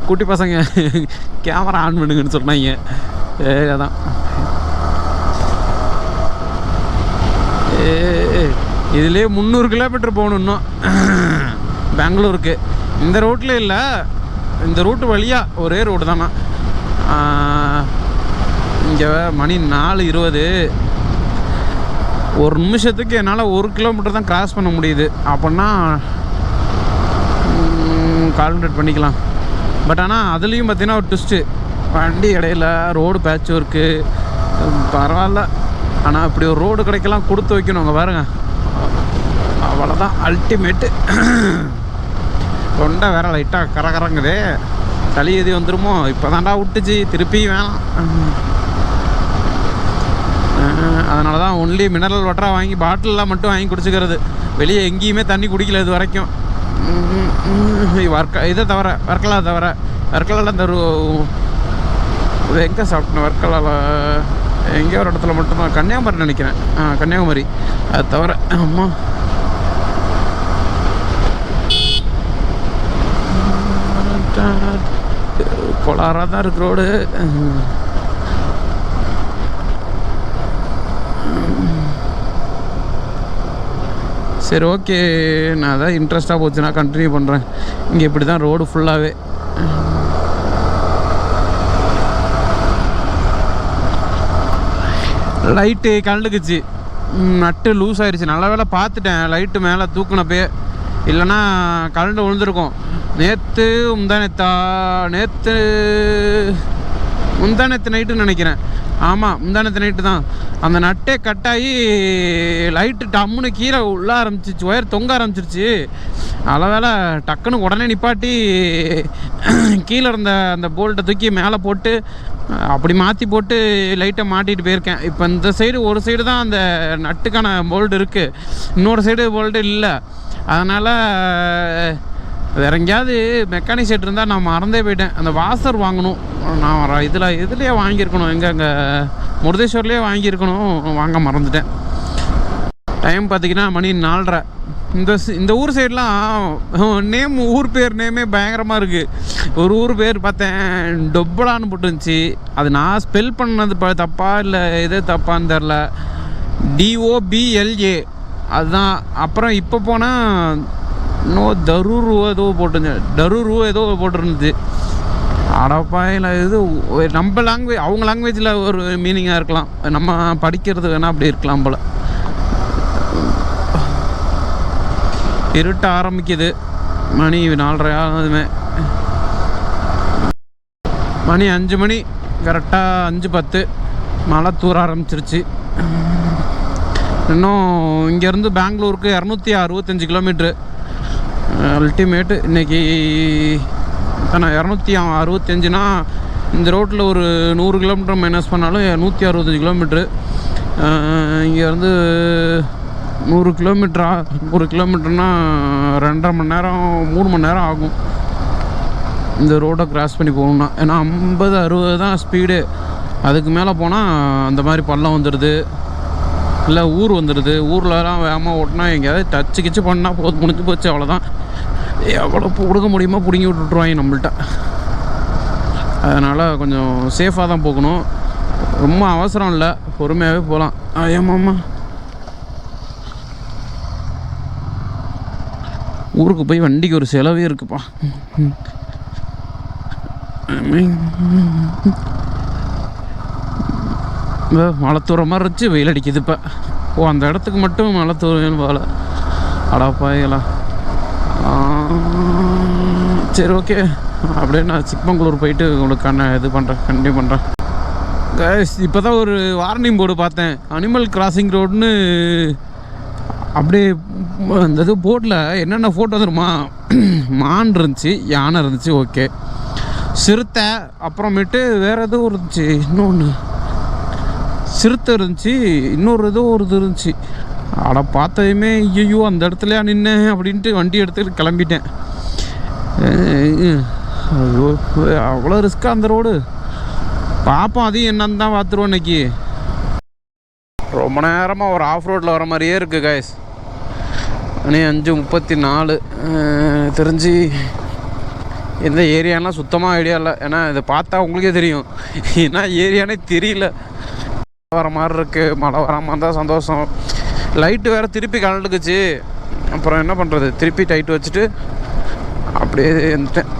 குட்டி பசங்க camera on பண்ணுங்கன்னு சொன்னாங்க. அதான் இதுலேயே 300 கிலோமீட்டர் போகணும் இன்னும் பெங்களூருக்கு. இந்த ரோட்டில் இல்லை, இந்த ரூட்டு வழியாக ஒரே ரோடு தானா. இங்கே மணி 4:20. ஒரு நிமிஷத்துக்கு என்னால் 1 கிலோமீட்டர் தான் கிராஸ் பண்ண முடியுது. அப்படின்னா கால்குலேட் பண்ணிக்கலாம். பட் ஆனால் அதுலேயும் பார்த்தீங்கன்னா ஒரு ட்விஸ்ட்டு, வண்டி இடையில ரோடு பேட்ச் ஒர்க்கு பரவாயில்ல. ஆனால் இப்படி ஒரு ரோடு கிடைக்கலாம் கொடுத்து வைக்கணும். அங்கே பாருங்க, அவ்வளோதான் அல்டிமேட்டு. தொண்டை வேற லைட்டாக கரங்குதே, சளி எது வந்துருமோ. இப்போ தாண்டா விட்டுச்சு, திருப்பி வேணாம். அதனால தான் ஒன்லி மினரல் வாட்டராக வாங்கி பாட்டிலெலாம் மட்டும் வாங்கி குடிச்சிக்கிறது. வெளியே எங்கேயுமே தண்ணி குடிக்கல இது வரைக்கும். இதை தவிர வர்க்கலா தவிர, வர்க்கலாவில் இந்த எங்கே சாப்பிட்டேன், வர்க்கலாவில் எங்கேயோ ஒரு இடத்துல மட்டும்தான், கன்னியாகுமரி நினைக்கிறேன். கன்னியாகுமரி. அது தவிர அம்மா கோளாறாக தான் இருக்கு ரோடு. சரி ஓகே, நான் அதான் இன்ட்ரெஸ்ட்டாக போச்சுன்னா கண்டினியூ பண்ணுறேன். இங்கே இப்படி தான் ரோடு ஃபுல்லாகவே. லைட்டு கலந்துக்குச்சு, நட்டு லூஸ் ஆயிடுச்சு. நல்ல வேலை பார்த்துட்டேன், லைட்டு மேலே தூக்குனப்பே, இல்லைன்னா கலண்டு விழுந்துருக்கும். நேற்று முந்தானத்து நைட்டுன்னு நினைக்கிறேன். ஆமாம், முந்தானத்து நைட்டு தான் அந்த நட்டே கட்டாகி லைட்டு டம்முன்னு கீழே உள்ள ஆரம்பிச்சிச்சு, ஒயர் தொங்க ஆரம்பிச்சிருச்சு. நல்ல வேலை டக்குன்னு உடனே நிப்பாட்டி கீழே இருந்த அந்த போல்ட்டை தூக்கி மேலே போட்டு அப்படி மாற்றி போட்டு லைட்டை மாட்டிகிட்டு போயிருக்கேன். இப்போ இந்த சைடு ஒரு சைடு தான் அந்த நட்டுக்கான போல்டு இருக்குது, இன்னொரு சைடு போல்டு இல்லை. அதனால் வேற எங்கேயாவது மெக்கானிக் செட் இருந்தால் நான் மறந்தே போயிட்டேன். அந்த வாசர் வாங்கணும். நான் இதுலேயே வாங்கியிருக்கணும், எங்கே முருதேஸ்வர்லேயே வாங்கியிருக்கணும், வாங்க மறந்துட்டேன். டைம் பார்த்திங்கன்னா மணி 4:30. இந்த ஊர் சைட்லாம் ஊர் பேர் நேமே பயங்கரமாக இருக்குது. ஒரு ஊர் பேர் பார்த்தேன், டொப்பலான்னு போட்டுருந்துச்சு. அது நான் ஸ்பெல் பண்ணது தப்பா இல்லை எது தப்பான்னு தெரில. DOBLA அதுதான். அப்புறம் இப்போ போனால் தரூருவோ ஏதோ போட்டிருந்துச்சு. அடப்பாயில் இது நம்ம லாங்குவேஜ், அவங்க லாங்குவேஜில் ஒரு மீனிங்காக இருக்கலாம், நம்ம படிக்கிறது வேணால் அப்படி இருக்கலாம் போல். இருட்ட ஆரம்பிக்குது, மணி 4:30 ஆனதுமே. மணி 5 மணி கரெக்டாக 5:10 மழை தூர ஆரம்பிச்சிருச்சு. இன்னும் இங்கேருந்து பெங்களூருக்கு 265 கிலோமீட்ரு அல்டிமேட்டு. இன்றைக்கி தானே 265னா இந்த ரோட்டில் ஒரு 100 கிலோமீட்டர் மைனஸ் பண்ணாலும் 165 கிலோமீட்ரு. இங்கேருந்து 100 கிலோமீட்டர்னா 2.5 மணி நேரம் 3 மணி நேரம் ஆகும் இந்த ரோடை கிராஸ் பண்ணி போகணுன்னா. ஏன்னா 50-60 தான் ஸ்பீடு. அதுக்கு மேலே போனால் அந்த மாதிரி பள்ளம் வந்துடுது, இல்லை ஊர் வந்துடுது. ஊர்லலாம் வேகமாக ஓட்டினா எங்கேயாவது டச்சு கிச்சு பண்ணால் முடிஞ்சு போச்சு, அவ்வளோதான். எவ்வளோ கொடுக்க முடியுமோ பிடுங்கி விட்டுருவாங்க நம்மள்ட்ட. அதனால் கொஞ்சம் சேஃபாக தான் போகணும். ரொம்ப அவசரம் இல்லை, பொறுமையாகவே போகலாம். ஏமாம்மா ஊருக்கு போய் வண்டிக்கு ஒரு செலவே இருக்குப்பா. மழை தூர மாதிரி இருந்துச்சு, வெயில் அடிக்குது இப்போ. அந்த இடத்துக்கு மட்டும் மழை தூரம் போகல. அடாப்பாயலா. சரி ஓகே, அப்படியே நான் சிக்மங்களூர் போயிட்டு உங்களுக்கு இது பண்ணுறேன், கண்டினியூ பண்ணுறேன். இப்போ தான் ஒரு வார்னிங் போர்டு பார்த்தேன், அனிமல் கிராசிங் ரோடுன்னு. அப்படியே அந்த இது போர்டில் என்னென்ன ஃபோட்டோ வந்துருமா, மான் இருந்துச்சு, யானை இருந்துச்சு, ஓகே, சிறுத்தை, அப்புறமேட்டு வேறு எதுவும் இருந்துச்சு, இன்னொன்று சிறுத்தை இருந்துச்சு, இன்னொரு ஏதோ ஒரு இது இருந்துச்சு. அட பார்த்ததுமே ஐயோ அந்த இடத்துலையா நின்னேன் அப்படின்ட்டு வண்டி எடுத்துகிட்டு கிளம்பிட்டேன். அவ்வளோ ரிஸ்க்காக அந்த ரோடு. பார்ப்போம், அதையும் என்னன்னு தான் பார்த்துருவோம் இன்னைக்கு. ரொம்ப நேரமாக ஒரு ஆஃப் ரோட்டில் வர மாதிரியே இருக்குது கைஸ். மணி 5:34 தெரிஞ்சு எந்த ஏரியாலாம் சுத்தமாக ஐடியா இல்லை. ஏன்னா இதை பார்த்தா உங்களுக்கே தெரியும் ஏன்னா ஏரியானே தெரியல. வர மாதிரி இருக்குது, மழை வராமல் இருந்தால் சந்தோஷம். லைட்டு வேறு திருப்பி கலண்டுக்குச்சு. அப்புறம் என்ன பண்ணுறது, திருப்பி டைட்டு வச்சுட்டு அப்படியே இருந்துட்டேன்.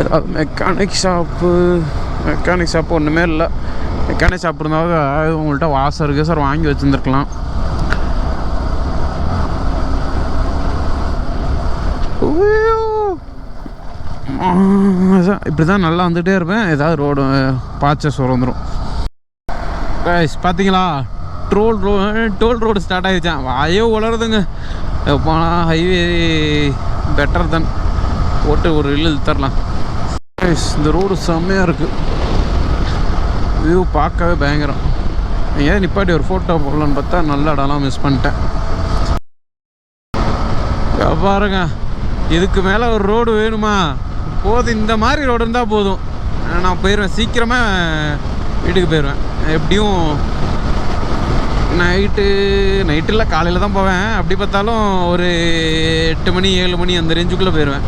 ஏதாவது மெக்கானிக் ஷாப்பு ஒன்றுமே இல்லை. மெக்கானிக் ஷாப் இருந்தாவது உங்கள்கிட்ட வாசம் இருக்குது சார், வாங்கி வச்சுருந்துருக்கலாம். இப்படி தான் நல்லா வந்துகிட்டே இருப்பேன். ஏதாவது ரோடு பாச்சஸ் வந்துடும். பார்த்தீங்களா, டோல் ரோடு ஸ்டார்ட் ஆகிடுச்சான். வாயோ உளருதுங்க. போனால் ஹைவே பெட்டர் தான், போட்டு ஒரு தரலாம். இந்த ரோடு செம்மையாக இருக்குது, வியூ பார்க்கவே பயங்கரம். ஏன் நிப்பாட்டி ஒரு ஃபோட்டோ போடலான்னு பார்த்தா நல்ல இடம்லாம் மிஸ் பண்ணிட்டேன். பாருங்க, இதுக்கு மேலே ஒரு ரோடு வேணுமா? போதும், இந்த மாதிரி ரோடு இருந்தால் போதும். நான் போயிடுவேன், சீக்கிரமாக வீட்டுக்கு போயிடுவேன். எப்படியும் நைட்டில் காலையில் தான் போவேன். அப்படி பார்த்தாலும் ஒரு 8 மணி 7 மணி அந்த ரேஞ்சுக்குள்ளே போயிடுவேன்.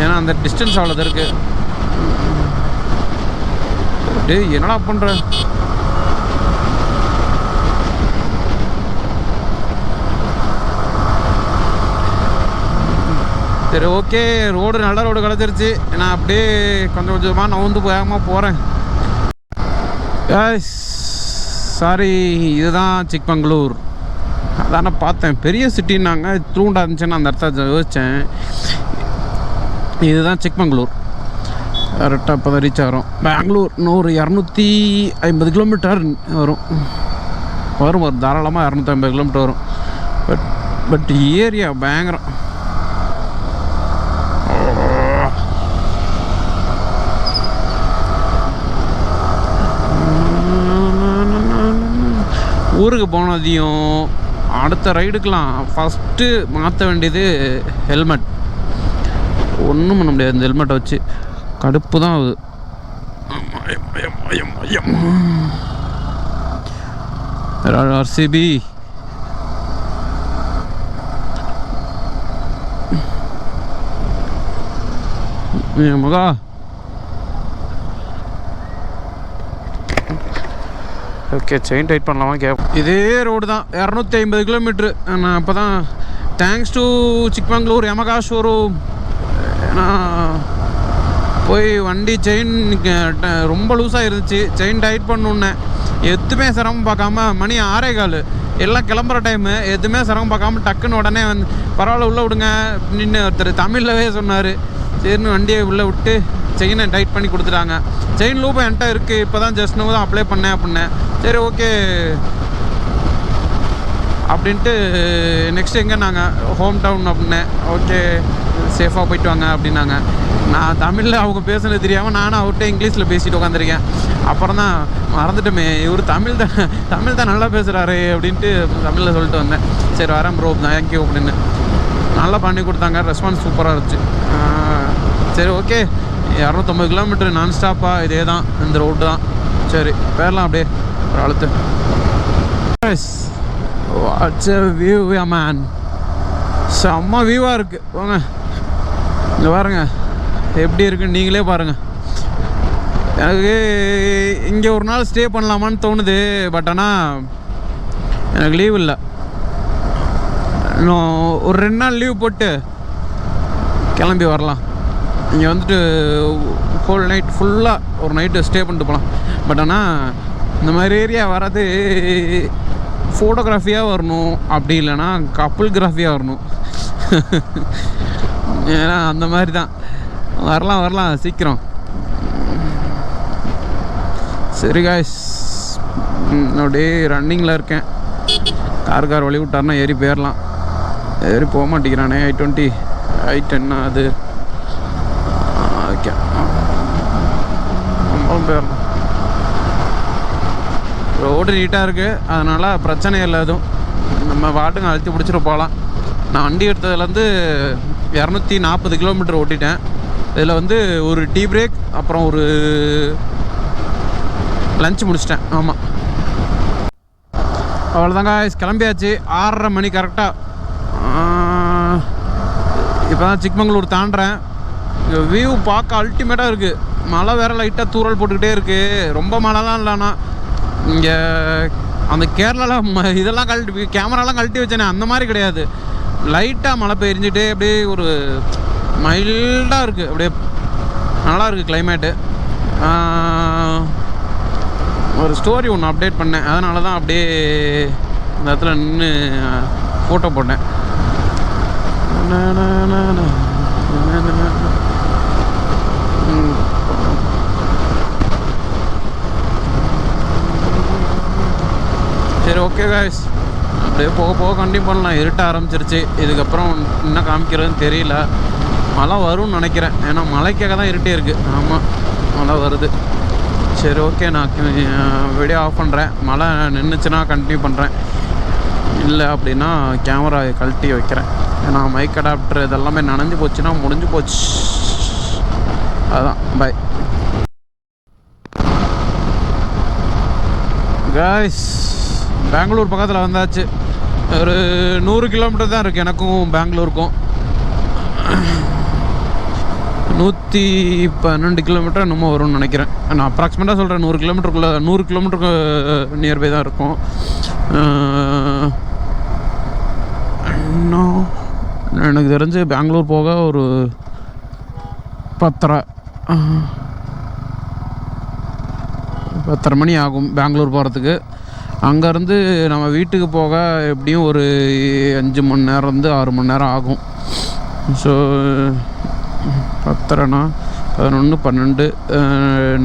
ஏன்னா அந்த டிஸ்டன்ஸ் அவ்வளோதான் இருக்குது. டேய் என்னடா பண்ணுற? சரி ஓகே, ரோடு நல்ல ரோடு கிடச்சிருச்சு. நான் அப்படியே கொஞ்சம் கொஞ்சமாக நவுந்து போகாமல் போகிறேன். சாரி, இதுதான் சிக்மங்களூர். அதான் நான் பார்த்தேன், பெரிய சிட்டின்னாங்க, தூண்டா இருந்துச்சுன்னு அந்த இடத்த யோசித்தேன். இதுதான் சிக்மங்களூர். கரெக்டாக இப்போ தான் ரீச் ஆகிறோம். பெங்களூர் இன்னொரு 250 கிலோமீட்டர் வரும் தாராளமாக 250 கிலோமீட்டர் வரும். பட் ஏரியா பயங்கரம். ஊருக்கு போனதையும் அடுத்த ரைடுக்கெலாம் ஃபஸ்ட்டு மாற்ற வேண்டியது ஹெல்மெட். ஒன்றும் பண்ண முடியாது இந்த ஹெல்மெட்டை வச்சு, கடுப்பு தான் ஆகுது. ஆர்சிபி மகா. ஓகே, செயின் டைட் பண்ணலாமா கேப். இதே ரோடு தான், 250 கிலோமீட்ரு. நான் அப்போ தான் thanks to Chikmagalur Yamaha showroom. ஏன்னா போய் வண்டி செயின் ரொம்ப லூஸாக இருந்துச்சு, செயின் டைட் பண்ணணுன்னே எதுவுமே சிரமம் பார்க்காம, மணி 6:15 எல்லாம் கிளம்புற டைமு, எதுவுமே சிரமம் பார்க்காம டக்குன்னு உடனே வந்து பரவாயில்ல உள்ளே விடுங்க அப்படின்னு ஒருத்தர் தமிழ்லவே சொன்னார். சரின்னு வண்டியை உள்ளே விட்டு செயினை டைட் பண்ணி கொடுத்துட்டாங்க. செயின் லூப் என்கிட்ட இருக்குது, இப்போ தான் ஜஸ்ட் நோ தான் அப்ளை பண்ணேன் அப்படின்னேன். சரி ஓகே அப்படின்ட்டு நெக்ஸ்ட் எங்கே நாங்கள் ஹோம் டவுன் அப்படின்னேன். ஓகே சேஃபாக போயிட்டு வாங்க அப்படின்னாங்க. நான் தமிழில் அவங்க பேசுனது தெரியாமல் நானும் அவர்கிட்ட இங்கிலீஷில் பேசிட்டு உட்காந்துருக்கேன். அப்புறம் தான் மறந்துட்டோமே, இவர் தமிழ் தான் நல்லா பேசுகிறாரு அப்படின்ட்டு தமிழில் சொல்லிட்டு வந்தேன். சரி வரேன் ப்ரோ, தேங்க்யூ அப்படின்னு நல்லா பண்ணி கொடுத்தாங்க. ரெஸ்பான்ஸ் சூப்பராக இருந்துச்சு. சரி ஓகே, 250 கிலோமீட்டர் நான் ஸ்டாப்பாக இதே தான், இந்த ரோடு தான். சரி பேரலாம் அப்படியே ஒரு அழுத்து. வாட்ஸ் எ வியூ மேன், செம்ம வியூவாக இருக்குது. போங்க இங்கே பாருங்க எப்படி இருக்குன்னு நீங்களே பாருங்கள். எனக்கு இங்கே ஒரு நாள் ஸ்டே பண்ணலாமான்னு தோணுது. பட் ஆனால் எனக்கு லீவ் இல்லை. இன்னும் ஒரு 2 நாள் லீவ் போட்டு கிளம்பி வரலாம். இங்கே வந்துட்டு ஹோல் நைட் ஃபுல்லாக ஒரு நைட்டு ஸ்டே பண்ணிட்டு போகலாம். பட் ஆனால் இந்த மாதிரி ஏரியா வராது, ஃபோட்டோகிராஃபியாக வரணும், அப்படி இல்லைன்னா கப்புள்கிராஃபியாக வரணும். ஏன்னா அந்த மாதிரி தான். வரலாம் சீக்கிரம். சரி காய்ஸ், அப்படியே ரன்னிங்கில் இருக்கேன். கார் வழி விட்டார்னா ஏறி போயிடலாம். ஏறி போக மாட்டேங்கிறானே. I20 I10 அது ஓகே போயிடலாம். ரோடு நீட்டாக இருக்குது, அதனால் பிரச்சனை இல்லை எதுவும். நம்ம பாட்டுங்க அழுத்தி பிடிச்சிட்டு போகலாம். நான் வண்டி எடுத்ததுலேருந்து 240 கிலோமீட்டர் ஓட்டிட்டேன். இதில் வந்து ஒரு டீ பிரேக், அப்புறம் ஒரு லஞ்ச் முடிச்சிட்டேன். ஆமாம், அவ்வளோதாங்க. கிளம்பியாச்சு. 6:30 மணி கரெக்டாக. இப்போ தான் சிக்மங்களூர் தாண்டுறேன். வியூ பார்க்க அல்டிமேட்டாக இருக்குது. மழை வேறு லைட்டாக தூறல் போட்டுக்கிட்டே இருக்குது. ரொம்ப மழைலாம் இல்லைண்ணா. இங்கே அந்த கேரளாவில் இதெல்லாம் கழட்டி கேமராலாம் கழட்டி வச்சேனே அந்த மாதிரி கிடையாது. லைட்டாக மழை பெய்ஞ்சிட்டே அப்படியே ஒரு மைல்டாக இருக்குது. அப்படியே நல்லா இருக்குது கிளைமேட்டு. ஒரு ஸ்டோரி ஒன்று அப்டேட் பண்ணேன், அதனால தான் அப்படியே இந்த இடத்துல நின்று ஃபோட்டோ போட்டேன். சரி, ஓகே காய்ஸ், அப்படியே போக போக கண்டினியூ பண்ணலாம். இருட்ட ஆரம்பிச்சிருச்சு. இதுக்கப்புறம் என்ன காமிக்கிறதுன்னு தெரியல. மழை வரும்னு நினைக்கிறேன், ஏன்னா மழைக்காக தான் இருட்டே இருக்குது. ஆமாம், மழை வருது. சரி, ஓகே, நான் வீடியோ ஆஃப் பண்ணுறேன். மழை நின்றுச்சுன்னா கண்டினியூ பண்ணுறேன், இல்லை அப்படின்னா கேமரா கழட்டி வைக்கிறேன். ஏன்னா மைக் அடாப்டர் இதெல்லாமே நனைஞ்சு போச்சுன்னா முடிஞ்சு போச்சு. அதுதான், பை காய்ஸ். பெங்களூர் பக்கத்தில் வந்தாச்சு. ஒரு 100 கிலோமீட்டர் தான் இருக்குது எனக்கும் பெங்களூருக்கும். 112 கிலோமீட்டர் என்னமோ வரும்னு நினைக்கிறேன். நான் அப்ராக்சிமேட்டாக சொல்கிறேன், 100 கிலோமீட்டருக்குள்ளே 100 கிலோமீட்டருக்கு நியர்பை தான் இருக்கும். இன்னும் எனக்கு தெரிஞ்சு பெங்களூர் போக ஒரு 10:30 மணி ஆகும் பெங்களூர் போகிறதுக்கு. அங்கேருந்து நம்ம வீட்டுக்கு போக எப்படியும் ஒரு 5 மணி நேரம்லேருந்து 6 மணி நேரம் ஆகும். ஸோ 10:30னா 11, 12,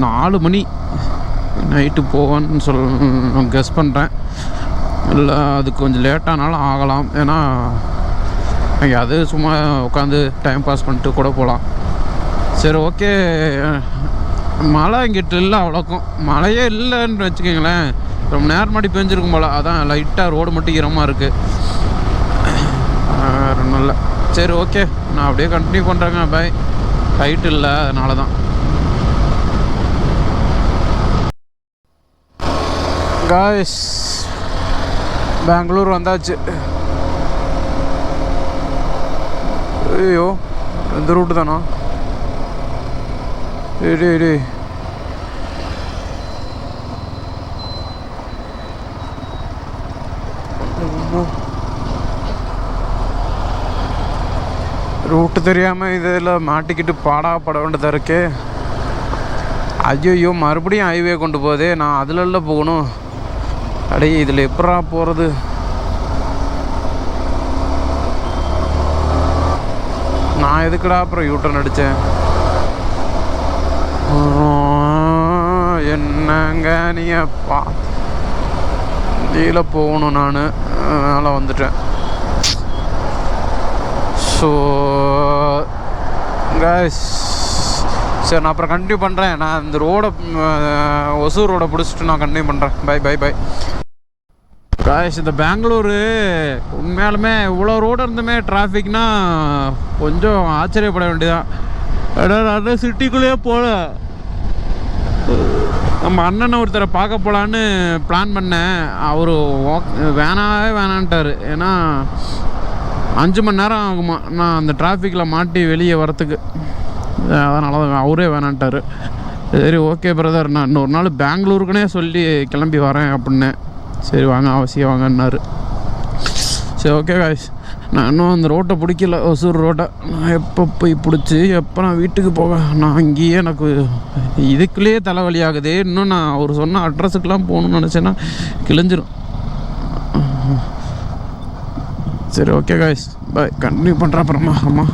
4 மணி நைட்டு போவேன்னு கெஸ் பண்ணுறேன். இல்லை அது கொஞ்சம் லேட்டானாலும் ஆகலாம், ஏன்னா அது சும்மா உட்காந்து டைம் பாஸ் பண்ணிட்டு கூட போகலாம். சரி, ஓகே. மழை இங்கிட்ட இல்லை, அவ்வளோக்கும் மழையே இல்லைன்னு வச்சுக்கோங்களேன். ரொம்ப நேரம் மாடி பெஞ்சிருக்கும் போல். அதான் லைட்டாக ரோடு மட்டும் ஈரமாக இருக்குது, வேறு நல்ல. சரி, ஓகே, நான் அப்படியே கண்டினியூ பண்ணுறேங்க. பை. லைட் இல்லை, அதனால தான். காய்ஸ், பெங்களூர் வந்தாச்சு. ஐயோ, இந்த ரூட்டு தானா? டே ரூட்டு தெரியாமல் இதில் மாட்டிக்கிட்டு பாடாப்பட வேண்டியதாக இருக்கே. ஐயோ, மறுபடியும் ஹைவே கொண்டு போதே. நான் அதில் போகணும். அடே, இதில் எப்படா போகிறது? நான் எதுக்குடா அப்புறம் யூட்டர்ன் அடித்தேன்? என்னங்க நீங்கள் கீழே போகணும். நான் அதனால் வந்துட்டேன். ஸோ காய்ஸ், சரி, நான் அப்புறம் கண்டினியூ பண்ணுறேன். நான் இந்த ரோடை ஒசூர் ரோடை பிடிச்சிட்டு நான் கண்டினியூ பண்ணுறேன். பை. காய்ஸ், இந்த பெங்களூரு உண்மையாலுமே இவ்வளோ ரோடு இருந்துமே டிராஃபிக்னா கொஞ்சம் ஆச்சரியப்பட வேண்டியதான். நல்ல சிட்டிக்குள்ளேயே போகல. நம்ம அண்ணனை ஒருத்தரை பார்க்க போகலான்னு பிளான் பண்ணேன். அவர் வேணான்ட்டார். ஏன்னா 5 மணி நேரம் ஆகுமா நான் அந்த டிராஃபிக்கில் மாட்டி வெளியே வரத்துக்கு. அதனால தான் அவரே வேணான்ட்டார். சரி, ஓகே பிரதர், நான் இன்னொரு நாள் பெங்களூருக்குனே சொல்லி கிளம்பி வரேன் அப்படின்னேன். சரி வாங்க, அவசியம் வாங்கன்னாரு. சரி, ஓகே காய்ஸ், நான் இன்னும் அந்த ரோட்டை பிடிக்கல, ஒசூர் ரோட்டை. நான் எப்போ போய் பிடிச்சி எப்போ நான் வீட்டுக்கு போக, நான் அங்கேயே எனக்கு இதுக்குள்ளேயே தலைவலி ஆகுது. இன்னும் நான் அவர் சொன்ன அட்ரஸுக்கெலாம் போகணுன்னு நினச்சேன்னா கிழிஞ்சிரும். சரி, ஓகே காய்ஸ், பாய். கண்டினியூ பண்ணுறேன் அப்புறமா. ஆமாம்,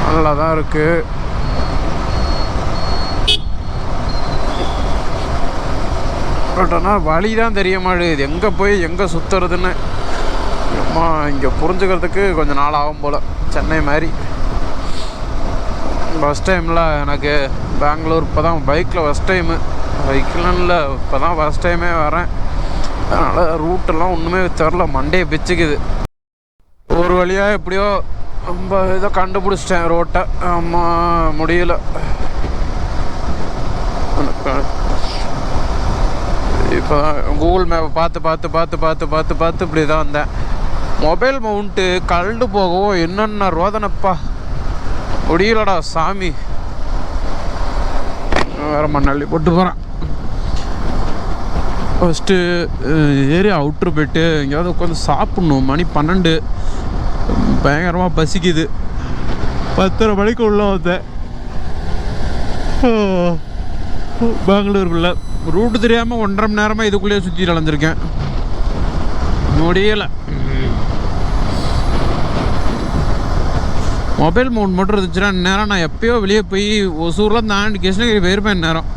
நல்லா தான் இருக்குது. பட் ஆனால் வழி தான் தெரிய மாட்டேங்குது, எங்கே போய் எங்கே சுற்றுறதுன்னு. அம்மா, இங்கே புரிஞ்சுக்கிறதுக்கு கொஞ்சம் நாள் ஆகும் போல். சென்னை மாதிரி ஃபஸ்ட் டைமில் எனக்கு பெங்களூர். இப்போ தான் பைக்கில் ஃபஸ்ட் டைமு. பைக்கில் இல்லை, இப்போ தான் ஃபஸ்ட் டைமே வரேன். அதனால் ரூட்டெல்லாம் ஒன்றுமே தெரில, மண்டையை பிச்சுக்குது. ஒரு வழியாக எப்படியோ ரொம்ப இதை கண்டுபிடிச்சிட்டேன் ரோட்டை. ஆமாம், முடியல. இப்போ கூகுள் மேப்பை பார்த்து இப்படி தான் வந்தேன். மொபைல் மவுண்ட்டு கழண்டு போகவும் என்னென்ன ரோதனைப்பா, முடியலடா சாமி. வேறு மண்ணள்ளி போட்டு போகிறேன். ஃபஸ்ட்டு ஏறி அவுட்ரு போய்ட்டு எங்கேயாவது உட்காந்து சாப்பிட்ணும். மணி 12, பயங்கரமாக பசிக்குது. 10:30 மணிக்கு உள்ளே வந்தேன் பெங்களூருக்குள்ளே. ரூட்டு தெரியாமல் 1.5 மணி நேரமாக இதுக்குள்ளேயே சுற்றி கலந்துருக்கேன். முடியலை. மொபைல் மவுண்ட் மட்டும் இருந்துச்சுன்னா நேரம் நான் எப்போயோ வெளியே போய் ஒசூரில் தாண்டி கிருஷ்ணகிரி போயிருப்பேன். நேரம்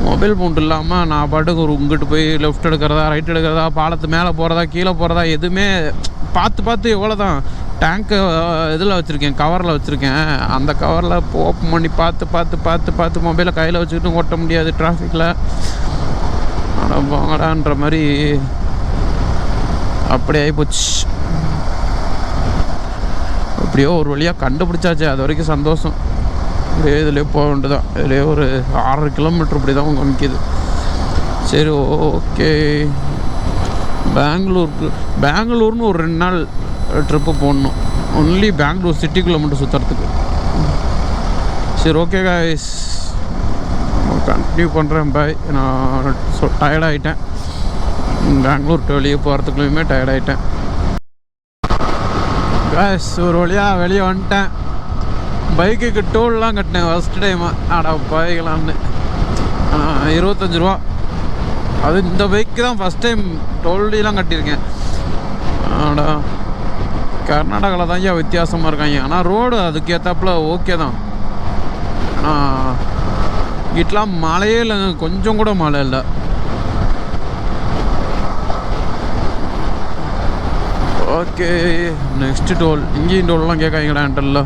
மொபைல் மவுண்ட் இல்லாமல் நான் பாட்டுக்கு ஒரு இங்கிட்டு போய் லெஃப்ட் எடுக்கிறதா ரைட் எடுக்கிறதா பாலத்து மேலே போகிறதா கீழே போகிறதா எதுவுமே பார்த்து எவ்வளோ தான். டேங்க்கு இதில் வச்சுருக்கேன், கவரில் வச்சுருக்கேன். அந்த கவரில் ஓப்பன் பண்ணி பார்த்து மொபைலை கையில் வச்சுக்கிட்டு ஓட்ட முடியாது டிராஃபிக்கில். போங்கடான்ற மாதிரி அப்படி ஆகிப்போச்சு. எப்படியோ ஒரு வழியாக கண்டுபிடிச்சாச்சு, அது வரைக்கும் சந்தோஷம். அப்படியே இதுலேயே போக வேண்டியதான். இதுலேயே ஒரு 6 கிலோமீட்டர் இப்படி தான் காமிக்குது. சரி, ஓகே. பெங்களூர்னு ஒரு 2 நாள் ட்ரிப்பு போடணும். ஒன்லி பெங்களூர் சிட்டிக்குள்ளே மட்டும் சுற்றுறதுக்கு. சரி, ஓகே காய்ஸ், கண்டினியூ பண்ணுறேன். பாய். நான் டயர்டாகிட்டேன். பெங்களூர் வெளியே போகிறதுக்குள்ளேயுமே டயர்டாகிட்டேன் காய்ஸ். ஒரு வழியாக வெளியே வந்துட்டேன். பைக்குக்கு டோல்லாம் கட்டினேன் ஃபஸ்ட் டைமாக. பைக்கலான்னு 25 ரூபா. அது இந்த பைக்கு தான் ஃபஸ்ட் டைம் டோல்லாம் கட்டியிருக்கேன். கர்நாடகாவில் தான் ஏன் வித்தியாசமாக இருக்காங்க. ஆனால் ரோடு அதுக்கேற்றாப்புல ஓகே தான். ஆனால் இங்கெல்லாம் மழையே இல்லை, கொஞ்சம் கூட மழை இல்லை. Okay, next toll. இங்கேயும் டோல்லாம் கேட்காங்கடா என்கிட்ட.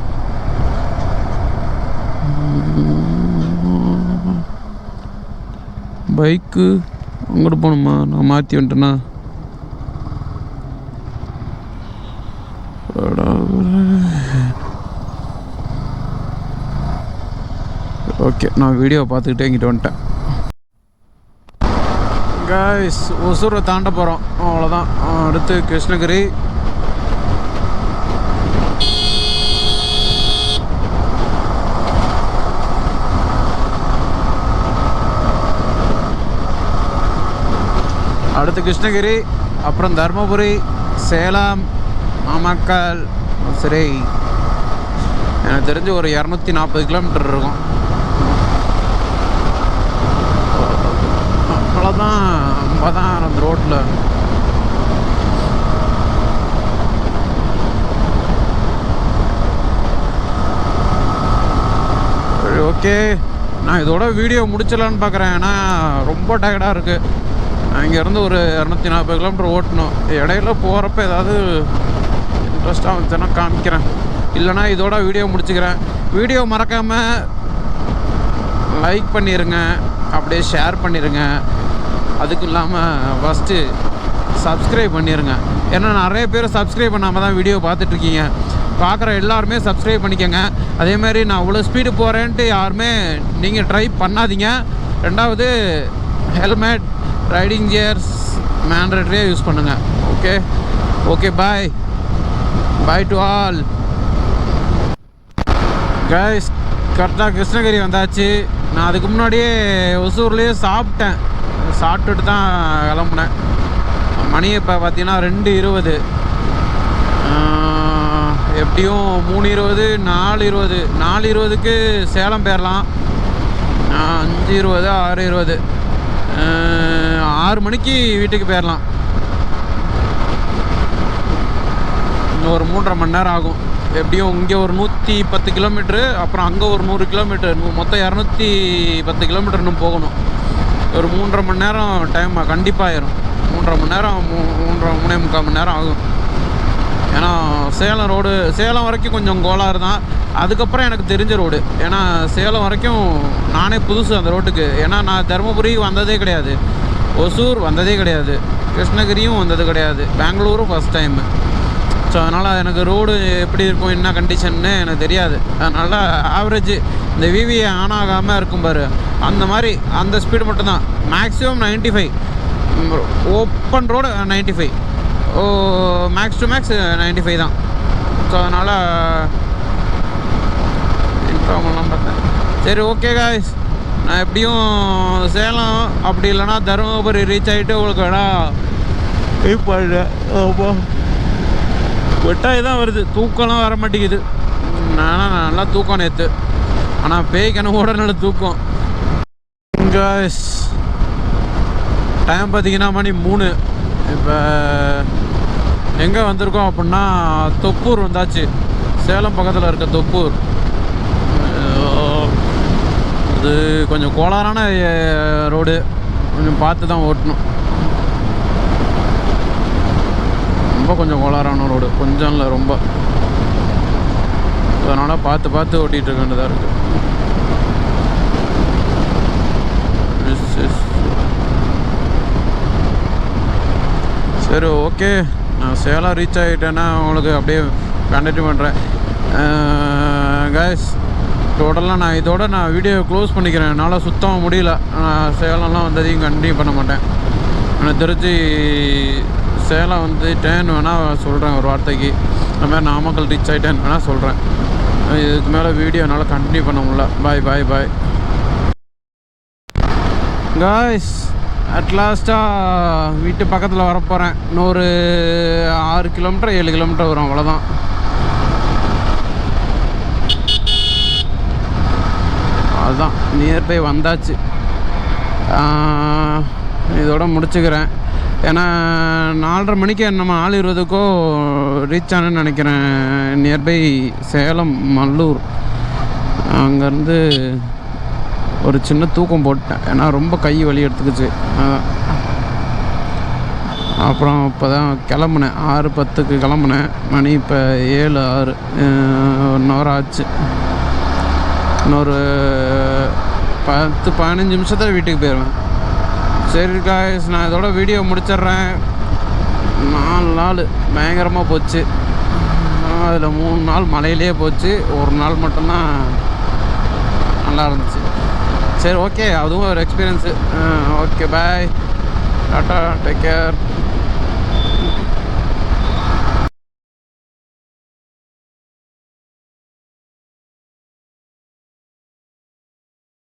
பைக்கு அங்கிட்டு போகணுமா? நான் மாற்றி வந்துட்டேண்ணா. ஓகே, நான் வீடியோ பார்த்துக்கிட்டே இங்கிட்டு வந்துட்டேன் காய்ஸ். ஒசூரை தாண்ட போகிறோம், அவ்வளோதான். அடுத்து கிருஷ்ணகிரி. அடுத்து கிருஷ்ணகிரி, அப்புறம் தருமபுரி, சேலம், நாமக்கல். சரி, எனக்கு தெரிஞ்சு ஒரு 240 கிலோமீட்டர் இருக்கும். அவ்வளோதான். நம்ம தான் அந்த ரோட்டில். ஓகே, நான் இதோட வீடியோ முடிச்சிடலான்னு பார்க்குறேன். ஏன்னா ரொம்ப டயர்டாக இருக்குது. இங்கேருந்து ஒரு 240 கிலோமீட்டர் ஓட்டணும். இடையில போகிறப்ப ஏதாவது இன்ட்ரெஸ்ட்டாக வந்துச்சுன்னா காமிக்கிறேன், இல்லைனா இதோட வீடியோ முடிச்சுக்கிறேன். வீடியோ மறக்காமல் லைக் பண்ணிடுங்க, அப்படியே ஷேர் பண்ணிடுங்க. அதுக்கும் இல்லாமல் ஃபஸ்ட்டு சப்ஸ்கிரைப் பண்ணிடுங்க. ஏன்னா நிறைய பேர் சப்ஸ்கிரைப் பண்ணாமல் தான் வீடியோ பார்த்துட்ருக்கீங்க. பார்க்குற எல்லாருமே சப்ஸ்கிரைப் பண்ணிக்கோங்க. அதேமாதிரி நான் இவ்வளோ ஸ்பீடு போகிறேன்ட்டு யாருமே நீங்கள் ட்ரை பண்ணாதீங்க. ரெண்டாவது, ஹெல்மெட், ரைடிங் கியர்ஸ் மேண்டேட்டரியாக யூஸ் பண்ணுங்கள். Okay bye to all guys. கரெக்டாக கிருஷ்ணகிரி வந்தாச்சு. நான் அதுக்கு முன்னாடியே ஒசூர்லேயே சாப்பிட்டுட்டு தான் கிளம்புனேன். மணி இப்போ பார்த்தீங்கன்னா 2:20. எப்படியும் 3:20, 4:20க்கு சேலம் போயிடலாம். 5:20, 6:20, 6 மணிக்கு வீட்டுக்கு போயிடலாம். இன்னும் ஒரு 3.5 மணி நேரம் ஆகும். எப்படியும் இங்கே ஒரு 110 கிலோமீட்ரு, அப்புறம் அங்கே ஒரு 100 கிலோமீட்டர், மொத்தம் 210 கிலோமீட்டர் இன்னும் போகணும். ஒரு 3.5 மணி நேரம் டைம் கண்டிப்பாக ஆயிரும். 3.5 மணி நேரம், 3.5 மணி நேரம் ஆகும். ஏன்னா சேலம் வரைக்கும் கொஞ்சம் கோளாறு தான். அதுக்கப்புறம் எனக்கு தெரிஞ்ச ரோடு. ஏன்னா சேலம் வரைக்கும் நானே புதுசு அந்த ரோட்டுக்கு. ஏன்னா நான் தருமபுரி வந்ததே கிடையாது, ஒசூர் வந்ததே கிடையாது, கிருஷ்ணகிரியும் வந்தது கிடையாது, பெங்களூரும் ஃபஸ்ட் டைமு. ஸோ அதனால் எனக்கு ரோடு எப்படி இருக்கும், என்ன கண்டிஷன்னு எனக்கு தெரியாது. அதனால் ஆவரேஜ் இந்த விவிஐ ஆன் ஆகாமல் இருக்கும் பாரு, அந்த மாதிரி அந்த ஸ்பீடு மட்டும்தான். Maximum 95. Open road 95, max to max 95 தான். ஸோ அதனால் இன்ஃபார்மெல்லாம் பார்த்தேன். சரி, ஓகே காய்ஸ், நான் எப்படியும் சேலம் அப்படி இல்லைனா தருமபுரி ரீச் ஆகிட்டு உங்களுக்கு வேணால் வெயிட் பண்ணுறேன். ஆமாம், வெட்டாய் தான் வருது, தூக்கம்லாம் வர மாட்டேங்குது. நான் நல்லா தூக்கம் நேற்று, ஆனால் பேய் கனவோட நல்ல தூக்கம். காய்ஸ் டைம் பார்த்தீங்கன்னா மணி 3. இப்போ எங்கே வந்திருக்கோம் அப்படின்னா தொப்பூர் வந்தாச்சு. சேலம் பக்கத்தில் இருக்க தொப்பூர். அது கொஞ்சம் கோளாறான ரோடு, கொஞ்சம் பார்த்து தான் ஓட்டணும். ரொம்ப கொஞ்சம் கோளாறான ரோடு, கொஞ்சம் இல்லை ரொம்ப. அதனால் பார்த்து ஓட்டிகிட்டு இருக்க வேண்டியதாக இருக்குது. சரி, ஓகே, நான் சேலம் ரீச் ஆகிட்டேன்னா உங்களுக்கு அப்படியே கண்டினியூ பண்ணுறேன். கைஸ், டோட்டலாக நான் வீடியோ க்ளோஸ் பண்ணிக்கிறேன். என்னால் சுத்தமாக முடியல. நான் சேலம்லாம் வந்ததையும் கண்டினியூ பண்ண மாட்டேன். எனக்கு தெரிஞ்சு சேலம் வந்துட்டேன்னு வேணால் சொல்கிறேன் ஒரு வார்த்தைக்கு. அந்த மாதிரி நாமக்கல் ரீச் ஆகிட்டேன்னு வேணால் சொல்கிறேன். இதுக்கு மேலே வீடியோ என்னால் கண்டினியூ பண்ண முடியல. பாய். காய்ஸ், அட்லாஸ்ட்டாக வீட்டு பக்கத்தில் வரப்போகிறேன். இன்னொரு 6 கிலோமீட்டர் 7 கிலோமீட்டர் வரும், அவ்வளோதான். அதுதான் நியர்பை வந்தாச்சு. இதோட முடிச்சுக்கிறேன். ஏன்னா 4:30 மணிக்கு நம்ம 4:20க்கோ ரீச் ஆனேன்னு நினைக்கிறேன். நியர்பை சேலம் மல்லூர். அங்கேருந்து ஒரு சின்ன தூக்கம் போட்டேன், ஏன்னா ரொம்ப கை வலி எடுத்துக்கிச்சு. அப்புறம் இப்போ தான் கிளம்புனேன். 6:10க்கு கிளம்புனேன். மணி இப்போ 7:06, 1 ஹவர் ஆச்சு. இன்னொரு 10-15 நிமிஷத்தில் வீட்டுக்கு போயிடுவேன். சரி காய்ஸ், நான் இதோட வீடியோ முடிச்சிட்றேன். 4 நாள் பயங்கரமாக போச்சு. அதில் 3 நாள் மழையிலே போச்சு, ஒரு நாள் மட்டும்தான் நல்லா இருந்துச்சு. சரி, ஓகே, அதுவும் ஒரு எக்ஸ்பீரியன்ஸு. ஓகே, பாய், டாட்டா, டேக் கேர்.